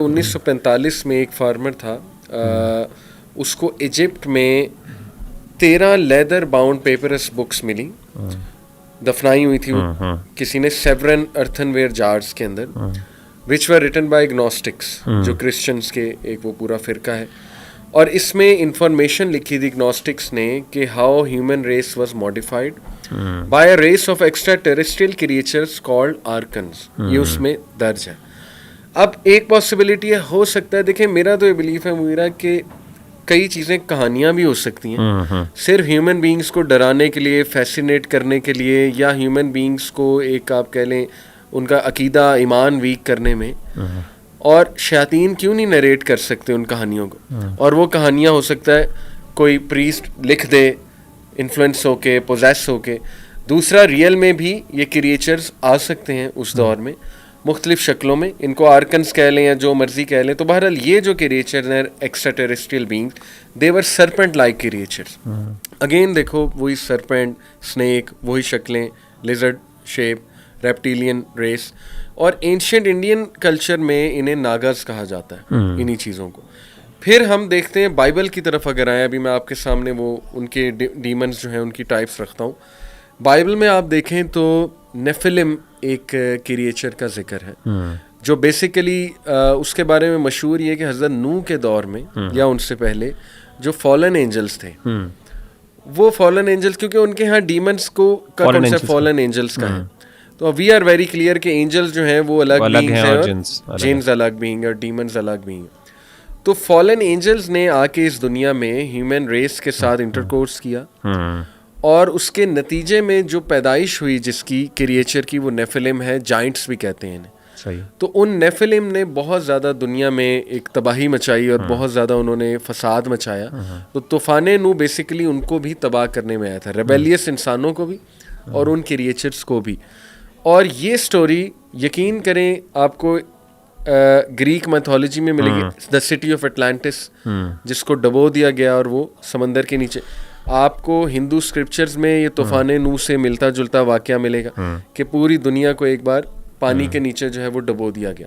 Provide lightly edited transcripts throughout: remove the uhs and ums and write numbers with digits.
1945 میں ایک فارمر تھا, اس کو ایجپٹ میں 13 لیدر باؤنڈ پیپرس بکس ملی, دفنائی ہوئی تھی کسی نے سیورن ارتھن ویئر جارز کے اندر, وچ ور ریٹن بائی گنوسٹکس, جو کرسچنس کے ایک وہ پورا فرقہ ہے. اور اس میں انفارمیشن لکھی تھی گنوسٹکس نے کہ how human race was modified by a race of extraterrestrial creatures called archons. یہ اس میں درج ہے. اب ایک پاسبلٹی ہو سکتا ہے, دیکھیں میرا تو یہ بلیف ہے میرا کہ کئی چیزیں کہانیاں بھی ہو سکتی ہیں, صرف ہیومن بینگز کو ڈرانے کے لیے, فیسینیٹ کرنے کے لیے, یا ہیومن بینگز کو ایک آپ کہہ لیں ان کا عقیدہ ایمان ویک کرنے میں. اور شیاطین کیوں نہیں نریٹ کر سکتے ان کہانیوں کو, اور وہ کہانیاں ہو سکتا ہے کوئی پریسٹ لکھ دے انفلوئنس ہو کے, پوزیس ہو کے. دوسرا, ریئل میں بھی یہ کریچرز آ سکتے ہیں اس دور میں مختلف شکلوں میں, ان کو آرکنز کہہ لیں یا جو مرضی کہہ لیں. تو بہرحال یہ جو کریچرز ہیں ایکسٹرا ٹیریسٹریل بینگ, دے ور سرپنٹ لائک کریچرز. اگین دیکھو وہی سرپنٹ, اسنیک, وہی شکلیں, لیزرڈ شیپ, ریپٹیلین ریس. اور اینشینٹ انڈین کلچر میں انہیں ناگاز کہا جاتا ہے انہی چیزوں کو. پھر ہم دیکھتے ہیں بائبل کی طرف اگر آئیں, ابھی میں آپ کے سامنے وہ ان کے ڈیمنز جو ہیں ان کی ٹائپس رکھتا ہوں. بائبل میں آپ دیکھیں تو نیفلم ایک کریچر کا ذکر ہے, جو بیسیکلی اس کے بارے میں مشہور یہ کہ حضرت نوح کے دور میں یا ان سے پہلے جو فالن اینجلز تھے, وہ فالن اینجلز کیونکہ ان کے ہاں ڈیمنز کو کا کنسیپٹ فالن اینجلز کا ہے, تو وی آر ویری کلیئر کہ اینجلز جو ہیں وہ الگ بینگز ہیں اور جنز الگ بینگ اور ڈیمنز الگ بینگ. تو فالن اینجلز نے آ کے اس دنیا میں ہیومن ریس کے ساتھ انٹرکورس کیا, اور اس کے نتیجے میں جو پیدائش ہوئی جس کی کریچر کی, وہ نیفلم ہے, جائنٹس بھی کہتے ہیں انہیں. تو ان نیفلم نے بہت زیادہ دنیا میں ایک تباہی مچائی اور بہت زیادہ انہوں نے فساد مچایا. تو طوفان نوح بیسیکلی ان کو بھی تباہ کرنے میں آیا تھا, ریبیلیس انسانوں کو بھی اور ان کریچرز کو بھی. اور یہ سٹوری یقین کریں آپ کو گریک میتھولوجی میں ملے گی, دا سٹی آف اٹلانٹس, جس کو ڈبو دیا گیا اور وہ سمندر کے نیچے. آپ کو ہندو اسکرپچرز میں یہ طوفان نوح سے ملتا جلتا واقعہ ملے گا کہ پوری دنیا کو ایک بار پانی کے نیچے جو ہے وہ ڈبو دیا گیا.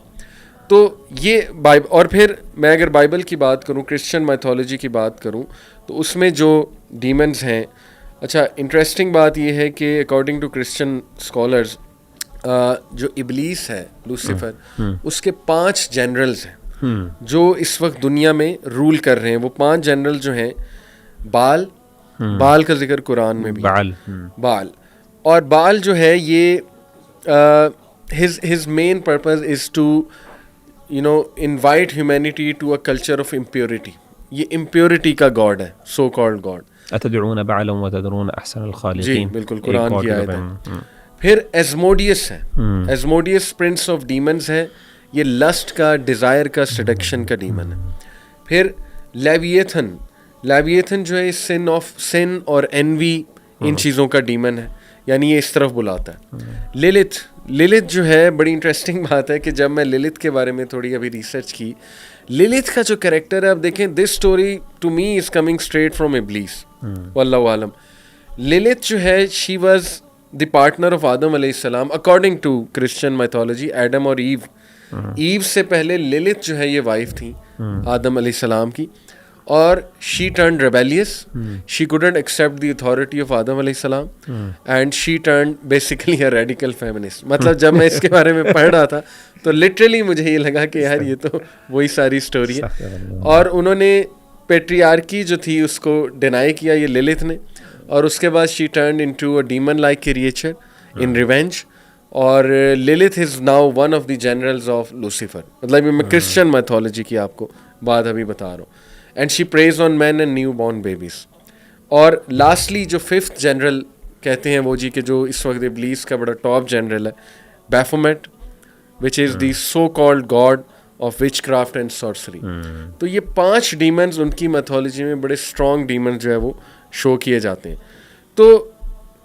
تو یہ اور پھر میں اگر بائبل کی بات کروں, کرسچن میتھولوجی کی بات کروں, تو اس میں جو ڈیمنز ہیں, اچھا انٹرسٹنگ بات یہ ہے کہ اکارڈنگ ٹو کرسچن اسکالرز جو ابلیس ہے لوسیفر, اس کے 5 جنرلز ہیں جو اس وقت دنیا میں رول کر رہے ہیں. وہ 5 جنرل جو ہیں, بال کا ذکر قرآن میں بھی, بال. اور بال جو ہے یہ his main purpose is to invite humanity to a culture of impurity. یہ impurity کا گاڈ ہے, so called God. اتدعون بعلا وتذرون احسن الخالقین. جی بالکل قرآن کی آیت ہے. پھر ایزموڈیس ہے, ایزموڈیس پرنس آف ڈیمنز ہے, یہ لسٹ کا, ڈیزائر کا, سیڈکشن کا ڈیمن ہے. پھر لیویتھن جو ہے سن اور انوی, ان چیزوں کا ڈیمن ہے, یعنی یہ اس طرف بلاتا ہے. للت جو ہے, بڑی انٹرسٹنگ بات ہے کہ جب میں للت کے بارے میں تھوڑی ابھی ریسرچ کی, للت کا جو کریکٹر ہے, اب دیکھیں this story to me is coming straight from ابلیس واللہ عالم. للت جو ہے, she was the partner of آدم علیہ السلام according to Christian mythology. Adam اور ایو سے پہلے للت جو ہے یہ وائف تھیں آدم علیہ السلام کی, اور she turned rebellious, she couldn't accept the authority of Adam علیہ السلام, and she turned basically a radical feminist. مطلب جب میں اس کے بارے میں پڑھ رہا تھا تو لٹرلی مجھے یہ لگا کہ یار یہ تو وہی ساری سٹوری ہے. اور انہوں نے پیٹریارکی جو تھی اس کو ڈینائی کیا یہ للت نے, اور اس کے بعد she turned into a demon like creature in revenge. اور Lilith is now one of the generals of Lucifer. مطلب میں کرسچن میتھولوجی کی آپ کو بات ابھی بتا رہا ہوں. And she preys on men and newborn babies. اور لاسٹلی جو 5th جنرل کہتے ہیں وہ جی کہ جو اس وقت ابلیس کا بڑا ٹاپ جنرل ہے, Baphomet, which is the so called god of witchcraft and sorcery. تو یہ 5 ڈیمنز ان کی میتھولوجی میں بڑے اسٹرانگ ڈیمنز جو ہے وہ شو کیے جاتے ہیں. تو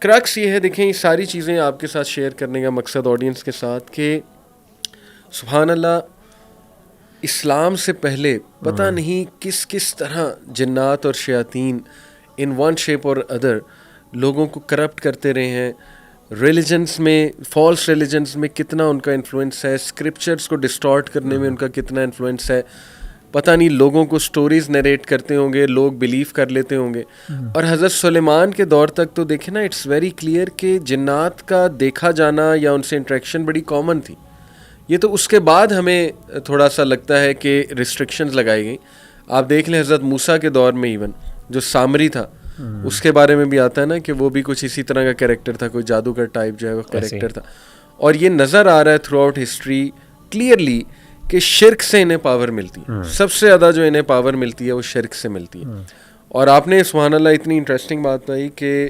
کرکس یہ ہے, دیکھیں یہ ساری چیزیں آپ کے ساتھ شیئر کرنے کا مقصد آڈینس کے ساتھ کہ سبحان اللہ, اسلام سے پہلے پتہ نہیں کس طرح جنات اور شیاطین ان ون شیپ اور ادر لوگوں کو کرپٹ کرتے رہے ہیں, ریلیجنس میں, فالس ریلیجنس میں کتنا ان کا انفلوئنس ہے, اسکرپچرس کو ڈسٹارٹ کرنے میں ان کا کتنا انفلوئنس ہے, پتہ نہیں لوگوں کو سٹوریز نریٹ کرتے ہوں گے, لوگ بلیو کر لیتے ہوں گے. اور حضرت سلیمان کے دور تک تو دیکھیں نا, اٹس ویری کلیئر کہ جنات کا دیکھا جانا یا ان سے انٹریکشن بڑی کامن تھی. یہ تو اس کے بعد ہمیں تھوڑا سا لگتا ہے کہ ریسٹرکشنز لگائی گئیں. آپ دیکھ لیں حضرت موسیٰ کے دور میں ایون جو سامری تھا, اس کے بارے میں بھی آتا ہے نا کہ وہ بھی کچھ اسی طرح کا کریکٹر تھا, کوئی جادوگر ٹائپ جو ہے وہ کریکٹر تھا. اور یہ نظر آ رہا ہے تھرو آؤٹ ہسٹری کلیئرلی کہ شرک سے انہیں پاور ملتی ہے. سب سے زیادہ جو انہیں پاور ملتی ہے وہ شرک سے ملتی ہے. اور آپ نے سبحان اللہ اتنی انٹرسٹنگ بات بتائی کہ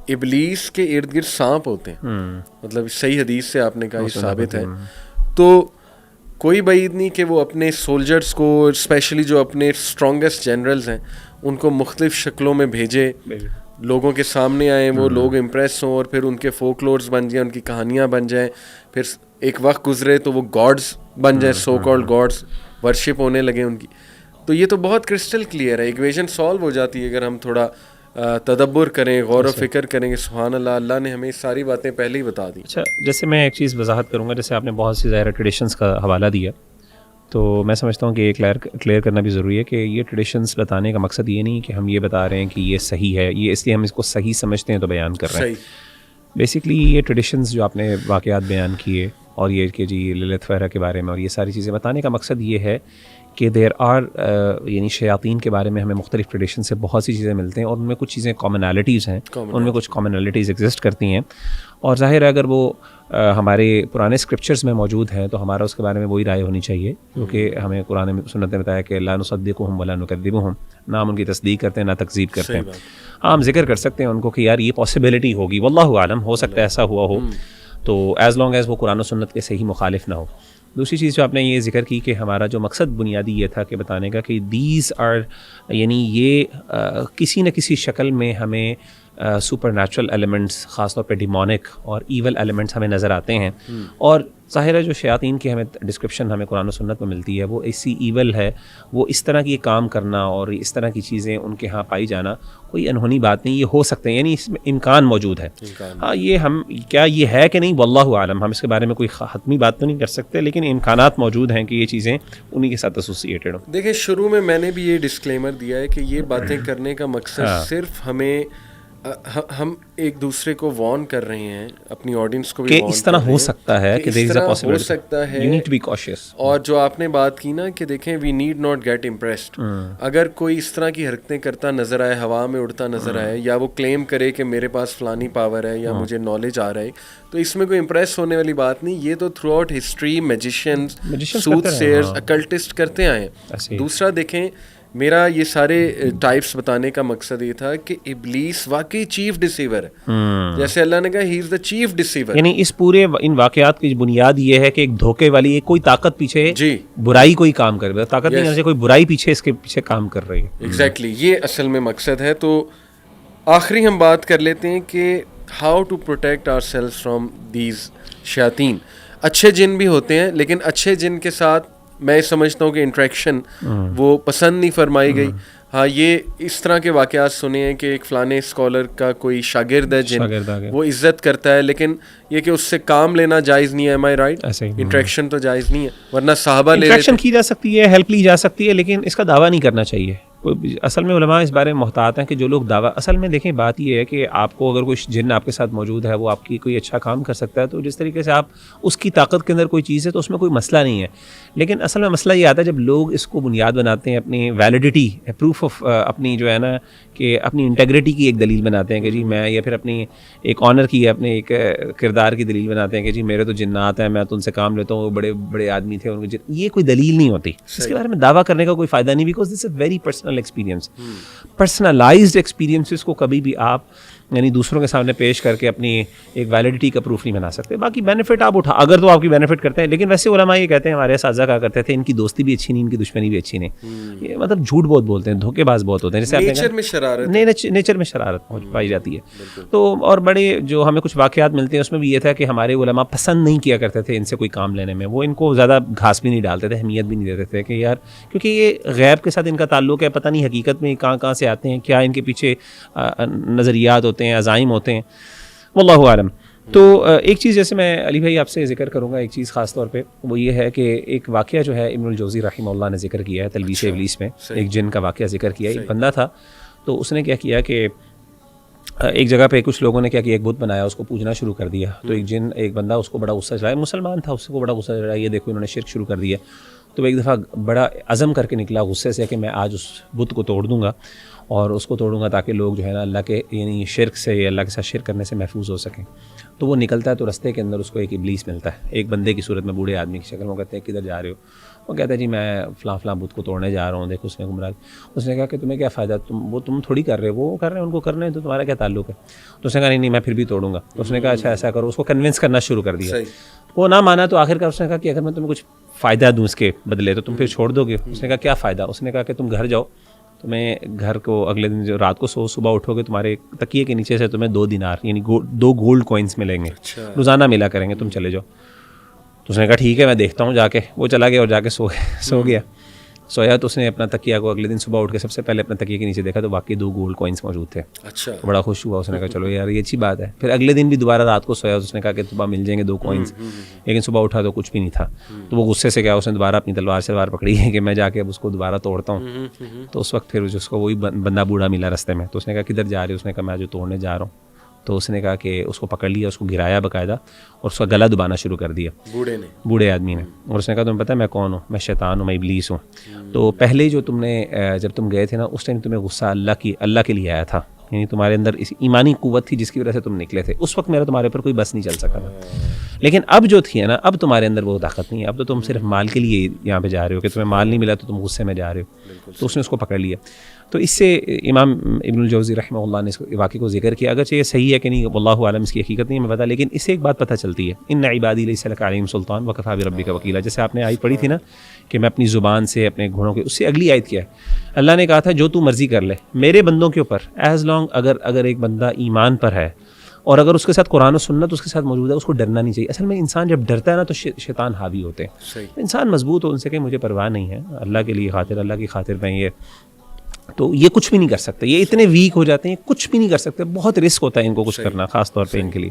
ابلیس کے ارد گرد سانپ ہوتے ہیں, مطلب صحیح حدیث سے آپ نے کہا یہ ثابت ہے. تو کوئی بعید نہیں کہ وہ اپنے سولجرز کو, اسپیشلی جو اپنے اسٹرانگسٹ جنرلز ہیں, ان کو مختلف شکلوں میں بھیجے, لوگوں کے سامنے آئیں, وہ لوگ امپریس ہوں, اور پھر ان کے فوک لورز بن جائیں, ان کی کہانیاں بن جائیں, پھر ایک وقت گزرے تو وہ گاڈز بن جائیں, سو کالڈ گاڈز, ورشپ ہونے لگے ان کی. تو یہ تو بہت کرسٹل کلیئر ہے, ایکویشن سالو ہو جاتی ہے اگر ہم تھوڑا تدبر کریں, غور و فکر کریں کہ سبحان اللہ, اللہ نے ہمیں ساری باتیں پہلے ہی بتا دی. اچھا, جیسے میں ایک چیز وضاحت کروں گا, جیسے آپ نے بہت سی ظاہر ٹریڈیشنس کا حوالہ دیا, تو میں سمجھتا ہوں کہ یہ کلیئر کرنا بھی ضروری ہے کہ یہ ٹریڈیشنس بتانے کا مقصد یہ نہیں کہ ہم یہ بتا رہے ہیں کہ یہ صحیح ہے, یہ اس لیے ہم اس کو صحیح سمجھتے ہیں تو بیان کر رہے ہیں. بیسکلی یہ ٹریڈیشنس جو آپ نے واقعات بیان کیے, اور یہ کہ جی للت وغیرہ کے بارے میں اور یہ ساری چیزیں بتانے کا مقصد یہ ہے کہ دیر آر یعنی شیاطین کے بارے میں ہمیں مختلف ٹریڈیشن سے بہت سی چیزیں ملتے ہیں, اور ان میں کچھ چیزیں کامنالٹیز ہیں, ان میں کچھ کامنالٹیز ایگزسٹ کرتی ہیں. اور ظاہر ہے اگر وہ ہمارے پرانے اسکرپچرز میں موجود ہیں تو ہمارا اس کے بارے میں وہی رائے ہونی چاہیے, کیونکہ ہمیں قرآن سنت نے بتایا کہ لا نصدقہم ولا نکذبہم, نہ ہم ان کی تصدیق کرتے ہیں نہ تکذیب کرتے ہیں. ہاں ہم ذکر کر سکتے ہیں ان کو کہ یار یہ پاسبلٹی ہوگی, واللہ عالم, ہو سکتا ہے ایسا ہوا ہو, تو ایز لانگ ایز وہ قرآن و سنت کے صحیح مخالف نہ ہو. دوسری چیز جو آپ نے یہ ذکر کی کہ ہمارا جو مقصد بنیادی یہ تھا کہ بتانے کا کہ دیز آر, یعنی یہ کسی نہ کسی شکل میں ہمیں سپر نیچرل ایلیمنٹس, خاص طور پہ ڈیمونک اور ایول ایلیمنٹس ہمیں نظر آتے ہیں. اور ظاہر ہے جو شیاطین کی ہمیں ڈسکرپشن ہمیں قرآن و سنت میں ملتی ہے وہ اسی ایول ہے, وہ اس طرح کی کام کرنا اور اس طرح کی چیزیں ان کے ہاں پائی جانا کوئی انہونی بات نہیں, یہ ہو سکتے ہیں, یعنی اس میں امکان موجود ہے. ہاں یہ ہم کیا یہ ہے کہ نہیں, واللہ عالم, ہم اس کے بارے میں کوئی حتمی بات تو نہیں کر سکتے, لیکن امکانات موجود ہیں کہ یہ چیزیں انہی کے ساتھ ایسوسیٹڈ ہوں. دیکھیں شروع میں میں نے بھی یہ ڈسکلیمر دیا ہے کہ یہ باتیں کرنے کا مقصد صرف ہمیں, ہم ایک دوسرے کو وارن کر رہے ہیں, اپنی آڈینس کو بھی کہ اس طرح ہو سکتا ہے, کہ اس طرح ہو سکتا ہے, you need to be cautious. اور جو آپ نے بات کی نا کہ دیکھیں we need not get impressed, اگر کوئی اس طرح کی حرکتیں کرتا نظر آئے, ہوا میں اڑتا نظر آئے, یا وہ کلیم کرے کہ میرے پاس فلانی پاور ہے یا مجھے نالج آ رہا ہے, تو اس میں کوئی امپریس ہونے والی بات نہیں. یہ تو تھرو آؤٹ ہسٹری میجیشینز, سوت سیئرز, اکلٹسٹ کرتے آئے ہیں. دوسرا دیکھیں میرا یہ سارے ٹائپس بتانے کا مقصد یہ تھا کہ ابلیس واقعی چیف ڈسیور ہے, جیسے اللہ نے کہا ہی از دا چیف ڈسیور. یعنی اس پورے ان واقعات کی بنیاد یہ ہے کہ ایک دھوکے والی ایک کوئی طاقت پیچھے, جی برائی کوئی کام کر رہی ہے, طاقت نہیں, کوئی برائی پیچھے اس کے پیچھے کام کر رہی ہے. ایگزیکٹلی, یہ اصل میں مقصد ہے. تو آخری ہم بات کر لیتے ہیں کہ how to protect ourselves from these شیاطین. اچھے جن بھی ہوتے ہیں, لیکن اچھے جن کے ساتھ میں سمجھتا ہوں کہ انٹریکشن وہ پسند نہیں فرمائی گئی. ہاں یہ اس طرح کے واقعات سنے ہیں کہ ایک فلانے اسکالر کا کوئی شاگرد ہے جن, وہ عزت کرتا ہے, لیکن یہ کہ اس سے کام لینا جائز نہیں ہے. ایم آئی رائٹ؟ انٹریکشن تو جائز نہیں ہے, ورنہ صحابہ لے انٹریکشن کی جا سکتی ہے, ہیلپ لی جا سکتی ہے, لیکن اس کا دعویٰ نہیں کرنا چاہیے. اصل میں علماء اس بارے میں محتاط ہیں کہ جو لوگ دعویٰ, اصل میں دیکھیں بات یہ ہے کہ آپ کو اگر کوئی جن آپ کے ساتھ موجود ہے وہ آپ کی کوئی اچھا کام کر سکتا ہے, تو جس طریقے سے آپ اس کی طاقت کے اندر کوئی چیز ہے تو اس میں کوئی مسئلہ نہیں ہے. لیکن اصل میں مسئلہ یہ آتا ہے جب لوگ اس کو بنیاد بناتے ہیں, اپنی ویلیڈیٹی, پروف آف اپنی جو ہے نا کہ اپنی انٹیگریٹی کی ایک دلیل بناتے ہیں کہ جی میں, یا پھر اپنی ایک آنر کی, اپنے ایک کردار کی دلیل بناتے ہیں کہ جی میرے تو جنات ہیں, میں تو ان سے کام لیتا ہوں, وہ بڑے بڑے آدمی تھے, ان کے یہ کوئی دلیل نہیں ہوتی. اس کے بارے میں دعویٰ کرنے کا کوئی فائدہ نہیں, because this is very personal experience. Personalised experiences کو کبھی بھی آپ یعنی دوسروں کے سامنے پیش کر کے اپنی ایک ویلیڈیٹی کا پروف نہیں بنا سکتے. باقی بینیفٹ آپ اٹھا اگر تو آپ کی بینیفٹ کرتے ہیں, لیکن ویسے علماء یہ کہتے ہیں, ہمارے اساتذہ کہا کرتے تھے ان کی دوستی بھی اچھی نہیں, ان کی دشمنی بھی اچھی نہیں. یہ مطلب جھوٹ بہت بولتے ہیں, دھوکے باز بہت ہوتے ہیں, جیسے نیچر میں شرارت, نیچر میں شرارت پائی جاتی ہے. تو اور بڑے جو ہمیں کچھ واقعات ملتے ہیں اس میں بھی یہ تھا کہ ہمارے علماء پسند نہیں کیا کرتے تھے ان سے کوئی کام لینے میں, وہ ان کو زیادہ گھاس بھی نہیں ڈالتے تھے, اہمیت بھی نہیں دیتے تھے کہ یار کیونکہ یہ غیب کے ساتھ ان کا تعلق ہے, پتہ نہیں حقیقت میں کہاں سے آتے ہیں, کیا ان کے پیچھے نظریات ہوتے ہیں, عزائم ہوتے ہیں, واللہ عالم. تو ایک چیز جیسے میں علی بھائی آپ سے ذکر کروں گا ایک چیز خاص طور پہ وہ یہ ہے کہ ایک واقعہ جو ہے ابن الجوزی رحمہ اللہ نے ذکر کیا ہے تلبیس ابلیس میں، ایک جن کا واقعہ ذکر کیا ہے. ایک بندہ تھا تو اس نے کیا کیا کہ ایک جگہ پہ کچھ لوگوں نے کیا کیا ایک بت بنایا، اس کو پوجنا شروع کر دیا. تو ایک بندہ اس کو بڑا غصہ چڑھایا، مسلمان تھا، اس کو بڑا غصہ چڑھایا، یہ دیکھو انہوں نے شرک شروع کر دیا. تو ایک دفعہ بڑا عزم کر کے نکلا غصے سے کہ میں آج اس بت کو توڑ دوں گا اور اس کو توڑوں گا تاکہ لوگ جو ہے نا اللہ کے یعنی شرک سے یا اللہ کے ساتھ شرک کرنے سے محفوظ ہو سکیں. تو وہ نکلتا ہے تو رستے کے اندر اس کو ایک ابلیس ملتا ہے، ایک بندے کی صورت میں، بوڑھے آدمی کی شکل میں. وہ کہتے ہیں کدھر جا رہے ہو؟ وہ کہتا ہے جی میں فلاں فلاں بت کو توڑنے جا رہا ہوں، دیکھو اس میں گمراہ. اس نے کہا کہ تمہیں کیا فائدہ، تم تھوڑی کر رہے ہو، وہ کر رہے ہیں، ان کو کرنا ہے تو تمہارا کیا تعلق ہے؟ تو اس نے کہا نہیں میں پھر بھی توڑوں گا. تو اس نے کہا اچھا ایسا کرو، اس کو کنونس کرنا شروع کر دیا. وہ نہ مانا تو آخر کار اس نے کہا کہ اگر میں تمہیں کچھ فائدہ دوں اس کے بدلے تو تم پھر چھوڑ دو گے؟ اس نے کہا کیا فائدہ؟ اس نے کہا کہ تم گھر جاؤ، تمہیں گھر کو اگلے دن جو رات کو صبح اٹھو گے تمہارے تکیے کے نیچے سے تمہیں 2 دینار یعنی 2 گولڈ کوئنس ملیں گے، روزانہ ملا کریں گے، تم چلے جاؤ. تو اس نے کہا ٹھیک ہے میں دیکھتا ہوں جا کے. وہ چلا گیا اور جا کے سو گیا. سویا تو اس نے اپنا تکیہ کو اگلے دن صبح اٹھ کے سب سے پہلے اپنے تکیے کے نیچے دیکھا تو واقعی 2 گولڈ کوئنس موجود تھے. اچھا. بڑا خوش ہوا، اس نے کہا چلو یار یہ اچھی بات ہے. پھر اگلے دن بھی دوبارہ رات کو سویا، اس نے کہا کہ صبح مل جائیں گے 2 کوئنس، لیکن صبح اٹھا تو کچھ بھی نہیں تھا. تو وہ غصے سے گیا، اس نے دوبارہ اپنی تلوار پکڑی ہے کہ میں جا کے اب اس کو دوبارہ توڑتا ہوں. تو اس وقت پھر اس کو وہی بندہ بوڑھا ملا رستے میں. تو اس نے کہا کدھر جا رہے ہو؟ اس نے کہا میں جو توڑنے جا رہا ہوں. تو اس نے کہا کہ اس کو پکڑ لیا، اس کو گرایا باقاعدہ اور اس کا گلا دبانا شروع کر دیا بوڑھے آدمی نے. اور اس نے کہا تمہیں پتہ ہے میں کون ہوں؟ میں شیطان ہوں، میں ابلیس ہوں. تو پہلے جو تم نے جب تم گئے تھے نا اس ٹائم تمہیں غصہ اللہ کے لیے آیا تھا، یعنی تمہارے اندر اس ایمانی قوت تھی جس کی وجہ سے تم نکلے تھے. اس وقت میرا تمہارے اوپر کوئی بس نہیں چل سکا تھا. لیکن اب جو تھی ہے نا، اب تمہارے اندر وہ طاقت نہیں ہے. اب تو تم صرف مال کے لیے یہاں پہ جا رہے ہو کہ تمہیں مال نہیں ملا تو تم غصے میں جا رہے ہو. تو اس نے اس کو پکڑ لیا. تو اس سے امام ابن الجوزی رحمہ اللہ نے اس واقعے کو ذکر کیا. اگرچہ یہ صحیح ہے کہ نہیں واللہ عالم، اس کی حقیقت نہیں میں پتہ، لیکن اس سے ایک بات پتہ چلتی ہے ان عبادی لیس لک علیہم سلطان وکفی بربک وکیلا. جیسے آپ نے آیت پڑھی تھی نا کہ میں اپنی زبان سے اپنے گھوڑوں کے، اس سے اگلی آیت کیا ہے؟ اللہ نے کہا تھا جو تو مرضی کر لے میرے بندوں کے اوپر، ایز لانگ اگر ایک بندہ ایمان پر ہے اور اگر اس کے ساتھ قرآن و سنت اس کے ساتھ موجود ہے، اس کو ڈرنا نہیں چاہیے. اصل میں انسان جب ڈرتا ہے نا تو شیطان حاوی ہوتے ہیں. انسان مضبوط ہو، ان سے کہ مجھے پرواہ نہیں ہے، اللہ کے لیے خاطر، اللہ کی خاطر میں یہ، تو یہ کچھ بھی نہیں کر سکتے. یہ اتنے ویک ہو جاتے ہیں، کچھ بھی نہیں کر سکتے. بہت رسک ہوتا ہے ان کو کچھ کرنا، خاص طور پہ ان کے لیے.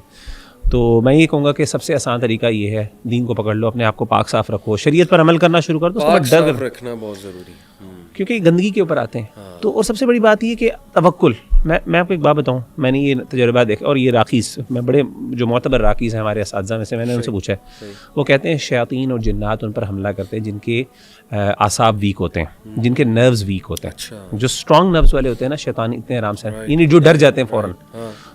تو میں یہ کہوں گا کہ سب سے آسان طریقہ یہ ہے، دین کو پکڑ لو، اپنے آپ کو پاک صاف رکھو، شریعت پر عمل کرنا شروع کر دو. اس کا ڈر رکھنا بہت ضروری ہے کیونکہ گندگی کے اوپر آتے ہیں. تو اور سب سے بڑی بات یہ کہ توکل. میں آپ کو ایک بات بتاؤں، میں نے یہ تجربہ دیکھا، اور یہ راقیز، میں بڑے جو معتبر راقیز ہیں ہمارے اساتذہ میں سے، میں نے ان سے پوچھا ہے، وہ کہتے ہیں شیاطین اور جنات ان پر حملہ کرتے ہیں جن کے اعصاب ویک ہوتے ہیں، جن کے نروز ویک ہوتے ہیں. جو اسٹرانگ نروز والے ہوتے ہیں نا، شیطان اتنے آرام سے، یعنی جو ڈر جاتے ہیں فوراً.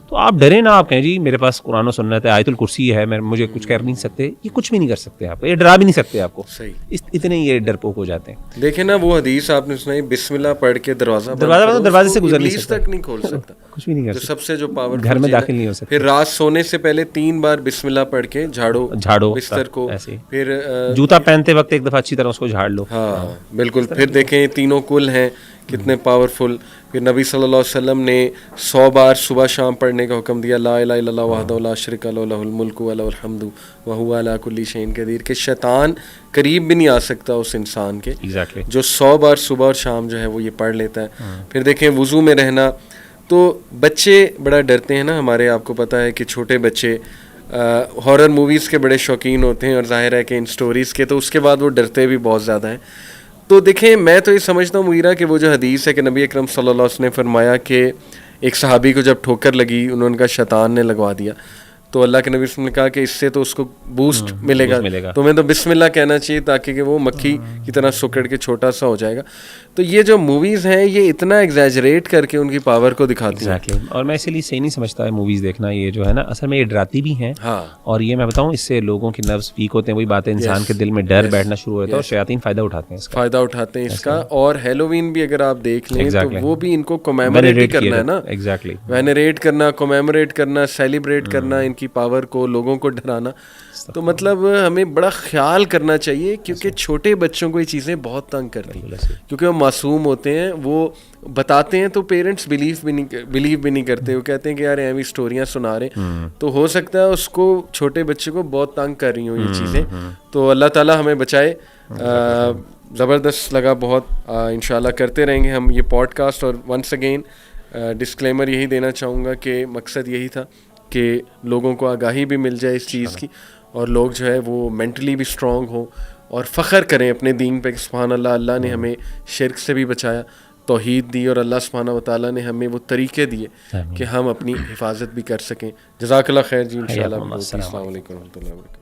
تو آپ ڈریں نا، آپ کہیں جی میرے پاس قرآن و سنت ہے، آیت الکرسی ہے، مجھے کچھ کر نہیں سکتے. یہ کچھ بھی نہیں کر سکتے آپ کو، یہ ڈرا بھی نہیں سکتے آپ کو. اتنے یہ ڈرپوک ہو جاتے ہیں. دیکھیں نا وہ حدیث آپ نے سنائی، بسم اللہ پڑھ کے دروازے سے گزر نہیں سکتا، تک نہیں کھول سکتا، کچھ بھی نہیں کر سکتا. سب سے جو پاور گھر میں داخل نہیں ہو سکتا. پھر رات سونے سے پہلے 3 بار بسم اللہ پڑھ کے جھاڑو بستر کو. پھر جوتا پہنتے وقت ایک دفعہ اچھی طرح اس کو جھاڑ لو. ہاں بالکل. پھر دیکھیں تینوں کل ہیں کتنے پاورفل. پھر نبی صلی اللہ علیہ وسلم نے 100 بار صبح شام پڑھنے کا حکم دیا، لا الہ الا اللہ وحدہ لا شریک لہ لہ الملک و لہ الحمد وہو علی کل شیء قدیر. کہ شیطان قریب بھی نہیں آ سکتا اس انسان کے جو 100 بار صبح اور شام جو ہے وہ یہ پڑھ لیتا ہے. پھر دیکھیں وضو میں رہنا. تو بچے بڑا ڈرتے ہیں نا ہمارے، آپ کو پتہ ہے کہ چھوٹے بچے ہارر موویز کے بڑے شوقین ہوتے ہیں، اور ظاہر ہے کہ ان سٹوریز کے، تو اس کے بعد وہ ڈرتے بھی بہت زیادہ ہیں. تو دیکھیں میں تو یہ سمجھتا ہوں مغیرہ کہ وہ جو حدیث ہے کہ نبی اکرم صلی اللہ علیہ وسلم نے فرمایا کہ ایک صحابی کو جب ٹھوکر لگی، انہوں نے کہا شیطان نے لگوا دیا، تو اللہ کے نبی صلی اللہ علیہ وسلم نے کہا کہ اس سے تو اس کو بوسٹ ملے گا، تمہیں تو بسم اللہ کہنا چاہیے تاکہ کہ وہ مکھی کی طرح سکڑ کے چھوٹا سا ہو جائے گا. تو یہ جو موویز ہیں یہ اتنا ایگزیجریٹ کر کے ان کی پاور کو دکھاتی ہیں. اور میں اسی لیے صحیح نہیں سمجھتا ہے موویز دیکھنا. یہ جو ہے نا اصل میں یہ ڈراتی بھی ہیں، اور یہ میں بتاؤں اس سے لوگوں کی نروز ویک ہوتے ہیں. وہی بات ہے، انسان کے دل میں ڈر بیٹھنا شروع ہوتا ہے اور شیاطین فائدہ اٹھاتے ہیں اس کا. اور ہیلووین بھی اگر آپ دیکھ لیں تو وہ بھی ان کو کومیموریٹ کرنا ہے نا، وینریٹ کرنا، کومیموریٹ کرنا، سیلیبریٹ کرنا ان کی پاور کو، لوگوں کو ڈرانا. تو مطلب ہمیں بڑا خیال کرنا چاہیے، کیونکہ چھوٹے بچوں کو یہ چیزیں بہت تنگ کرتی ہیں، کیونکہ وہ معصوم ہوتے ہیں. وہ بتاتے ہیں تو پیرنٹس بلیو بھی نہیں کرتے. وہ کہتے ہیں کہ یار ایویں اسٹوریاں سنا رہے ہیں، تو ہو سکتا ہے اس کو چھوٹے بچے کو بہت تنگ کر رہی ہوں یہ چیزیں. تو اللہ تعالیٰ ہمیں بچائے. زبردست لگا بہت. انشاءاللہ کرتے رہیں گے ہم یہ پوڈ کاسٹ. اور ونس اگین ڈسکلیمر یہی دینا چاہوں گا کہ مقصد یہی تھا کہ لوگوں کو آگاہی بھی مل جائے اس چیز کی اور لوگ جو ہے وہ مینٹلی بھی اسٹرانگ ہوں اور فخر کریں اپنے دین پہ کہ سبحان اللہ, اللہ نے ہمیں شرک سے بھی بچایا, توحید دی, اور اللہ سبحانہ و تعالیٰ نے ہمیں وہ طریقے دیے کہ ہم اپنی حفاظت بھی کر سکیں. جزاک اللہ خیر جی. انشاءاللہ. السلام علیکم و رحمۃ اللہ وبرکاتہ.